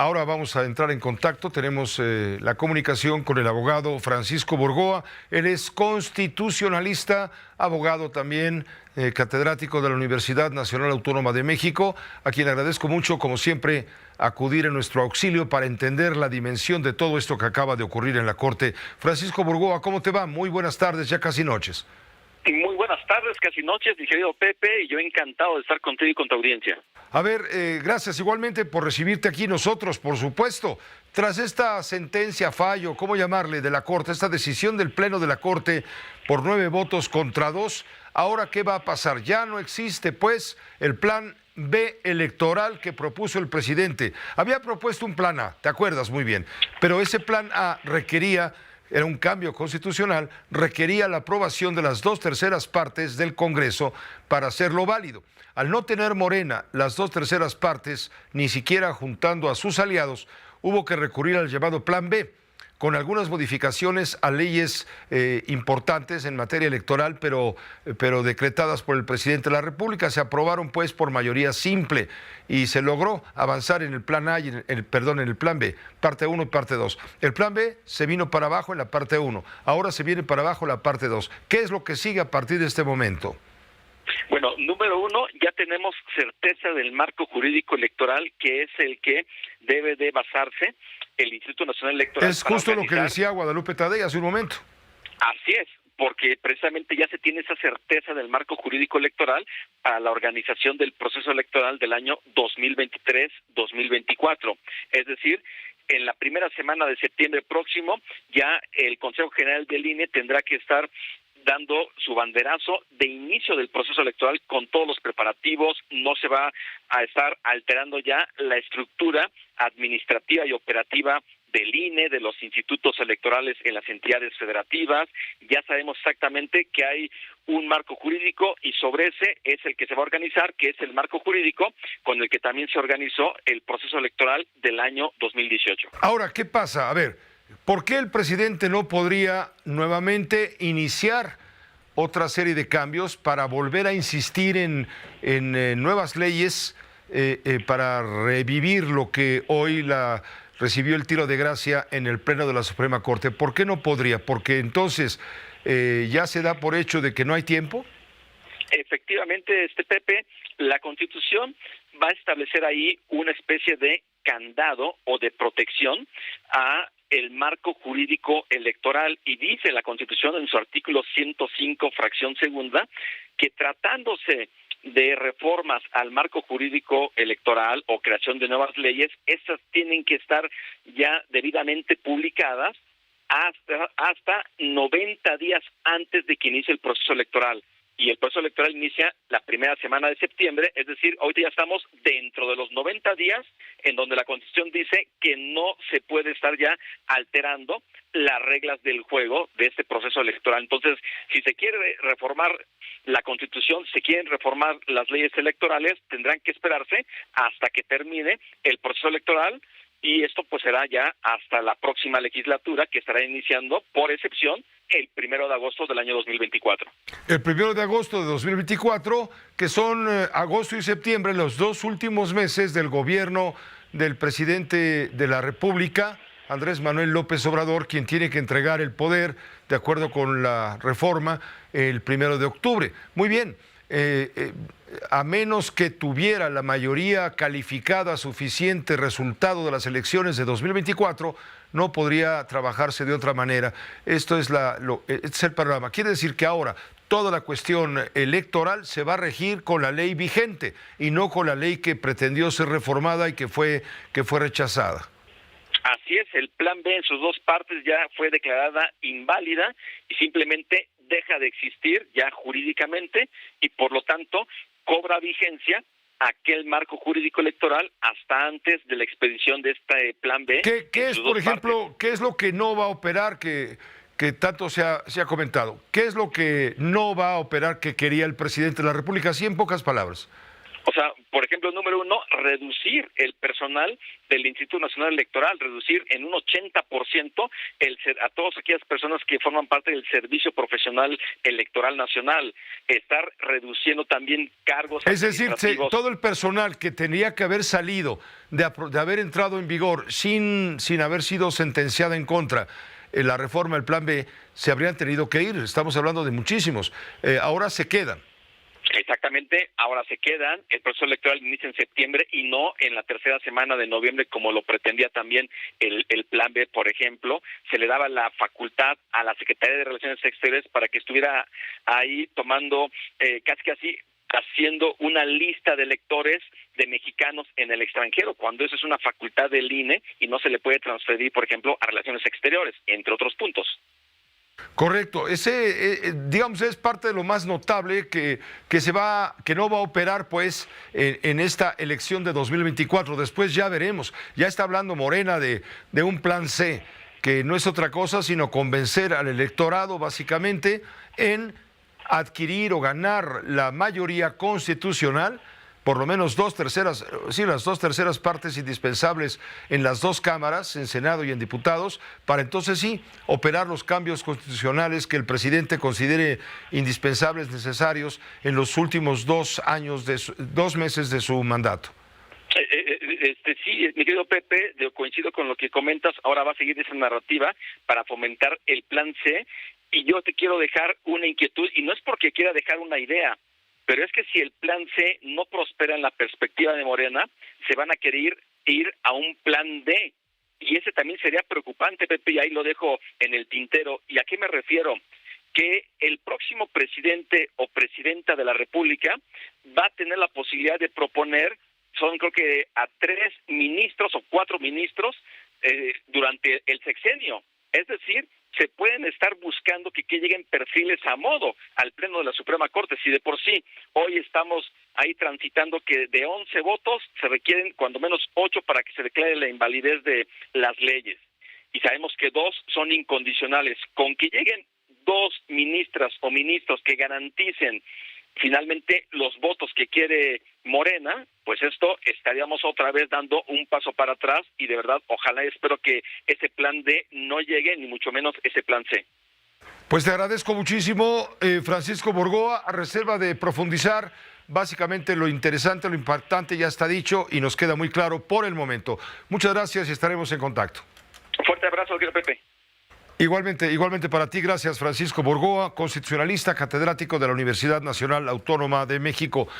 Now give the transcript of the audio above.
Ahora vamos a entrar en contacto, tenemos la comunicación con el abogado Francisco Burgoa. Él es constitucionalista, abogado también, catedrático de la Universidad Nacional Autónoma de México, a quien agradezco mucho, como siempre, acudir en nuestro auxilio para entender la dimensión de todo esto que acaba de ocurrir en la Corte. Francisco Burgoa, ¿cómo te va? Muy buenas tardes, ya casi noches. Muy buenas tardes, casi noches, mi querido Pepe, y yo encantado de estar contigo y con tu audiencia. A ver, gracias igualmente por recibirte aquí nosotros, por supuesto. Tras esta sentencia, fallo, ¿cómo llamarle?, de la Corte, esta decisión del Pleno de la Corte por 9 votos contra 2, ¿ahora qué va a pasar? Ya no existe, pues, el plan B electoral que propuso el presidente. Había propuesto un plan A, te acuerdas muy bien, pero ese plan A requería... Era un cambio constitucional, requería la aprobación de las 2/3 partes del Congreso para hacerlo válido. Al no tener Morena las 2/3 partes, ni siquiera juntando a sus aliados, hubo que recurrir al llamado Plan B, con algunas modificaciones a leyes importantes en materia electoral, pero decretadas por el presidente de la República. Se aprobaron pues por mayoría simple y se logró avanzar en el Plan A y en el Plan B, parte 1 y parte 2. El Plan B se vino para abajo en la parte 1, ahora se viene para abajo en la parte 2. ¿Qué es lo que sigue a partir de este momento? Bueno, número uno, ya tenemos certeza del marco jurídico electoral, que es el que debe de basarse el Instituto Nacional Electoral. Es justo lo que decía Guadalupe Tadei hace un momento. Así es, porque precisamente ya se tiene esa certeza del marco jurídico electoral para la organización del proceso electoral del año 2023-2024. Es decir, en la primera semana de septiembre próximo, ya el Consejo General del INE tendrá que estar dando su banderazo de inicio del proceso electoral con todos los preparativos. No se va a estar alterando ya la estructura administrativa y operativa del INE, de los institutos electorales en las entidades federativas. Ya sabemos exactamente que hay un marco jurídico y sobre ese es el que se va a organizar, que es el marco jurídico con el que también se organizó el proceso electoral del año 2018. Ahora, ¿qué pasa? A ver, ¿por qué el presidente no podría nuevamente iniciar otra serie de cambios para volver a insistir en nuevas leyes para revivir lo que hoy recibió el tiro de gracia en el Pleno de la Suprema Corte? ¿Por qué no podría? ¿Porque entonces ya se da por hecho de que no hay tiempo? Efectivamente, Pepe, la Constitución va a establecer ahí una especie de candado o de protección a el marco jurídico electoral, y dice la Constitución en su artículo 105, fracción segunda, que tratándose de reformas al marco jurídico electoral o creación de nuevas leyes, estas tienen que estar ya debidamente publicadas hasta 90 días antes de que inicie el proceso electoral. Y el proceso electoral inicia la primera semana de septiembre, es decir, hoy ya estamos dentro de los 90 días en donde la Constitución dice que no se puede estar ya alterando las reglas del juego de este proceso electoral. Entonces, si se quiere reformar la Constitución, si se quieren reformar las leyes electorales, tendrán que esperarse hasta que termine el proceso electoral. Y esto pues será ya hasta la próxima legislatura, que estará iniciando, por excepción, el 1 de agosto del año 2024. El 1 de agosto de 2024, que son agosto y septiembre, los 2 últimos meses del gobierno del presidente de la República, Andrés Manuel López Obrador, quien tiene que entregar el poder, de acuerdo con la reforma, el 1 de octubre. Muy bien. A menos que tuviera la mayoría calificada suficiente resultado de las elecciones de 2024, no podría trabajarse de otra manera. Este es el panorama. Quiere decir que ahora toda la cuestión electoral se va a regir con la ley vigente y no con la ley que pretendió ser reformada y que fue rechazada. Así es, el Plan B en sus 2 partes ya fue declarada inválida y simplemente deja de existir ya jurídicamente, y por lo tanto cobra vigencia aquel marco jurídico electoral hasta antes de la expedición de este Plan B. ¿Qué es, por ejemplo, qué es lo que no va a operar que tanto se ha comentado? ¿Qué es lo que no va a operar que quería el presidente de la República? Así en pocas palabras. O sea, por ejemplo, número uno, reducir el personal del Instituto Nacional Electoral, reducir en un 80% a todas aquellas personas que forman parte del Servicio Profesional Electoral Nacional, estar reduciendo también cargos Es decir, administrativos. todo el personal que tenía que haber salido, de haber entrado en vigor sin haber sido sentenciada en contra la reforma del Plan B, se habrían tenido que ir. Estamos hablando de muchísimos. Ahora se quedan. Exactamente, ahora se quedan, el proceso electoral inicia en septiembre y no en la tercera semana de noviembre como lo pretendía también el Plan B, por ejemplo. Se le daba la facultad a la Secretaría de Relaciones Exteriores para que estuviera ahí tomando casi haciendo una lista de electores de mexicanos en el extranjero, cuando eso es una facultad del INE y no se le puede transferir, por ejemplo, a Relaciones Exteriores, entre otros puntos. Correcto, ese digamos es parte de lo más notable que no va a operar pues en esta elección de 2024. Después ya veremos. Ya está hablando Morena de un plan C, que no es otra cosa sino convencer al electorado básicamente en adquirir o ganar la mayoría constitucional, por lo menos las dos terceras partes indispensables en las dos cámaras, en Senado y en diputados, para entonces sí operar los cambios constitucionales que el presidente considere indispensables, necesarios en los últimos 2 meses de su mandato. Sí, mi querido Pepe, coincido con lo que comentas, ahora va a seguir esa narrativa para fomentar el plan C, y yo te quiero dejar una inquietud, y no es porque quiera dejar una idea, pero es que si el plan C no prospera en la perspectiva de Morena, se van a querer ir a un plan D, y ese también sería preocupante, Pepe, y ahí lo dejo en el tintero. ¿Y a qué me refiero? Que el próximo presidente o presidenta de la República va a tener la posibilidad de proponer, creo que a 3 ministros o 4 ministros durante el sexenio. Es decir, se pueden estar buscando que lleguen perfiles a modo al Pleno de la Suprema Corte. Si de por sí hoy estamos ahí transitando que de 11 votos se requieren cuando menos 8 para que se declare la invalidez de las leyes. Y sabemos que 2 son incondicionales. Con que lleguen 2 ministras o ministros que garanticen finalmente los votos que quiere Morena, pues esto estaríamos otra vez dando un paso para atrás, y de verdad ojalá y espero que ese plan D no llegue, ni mucho menos ese plan C. Pues te agradezco muchísimo, Francisco Borgoa, a reserva de profundizar. Básicamente lo interesante, lo importante ya está dicho y nos queda muy claro por el momento. Muchas gracias y estaremos en contacto. Fuerte abrazo, querido Pepe. Igualmente para ti, gracias Francisco Borgoa, constitucionalista, catedrático de la Universidad Nacional Autónoma de México.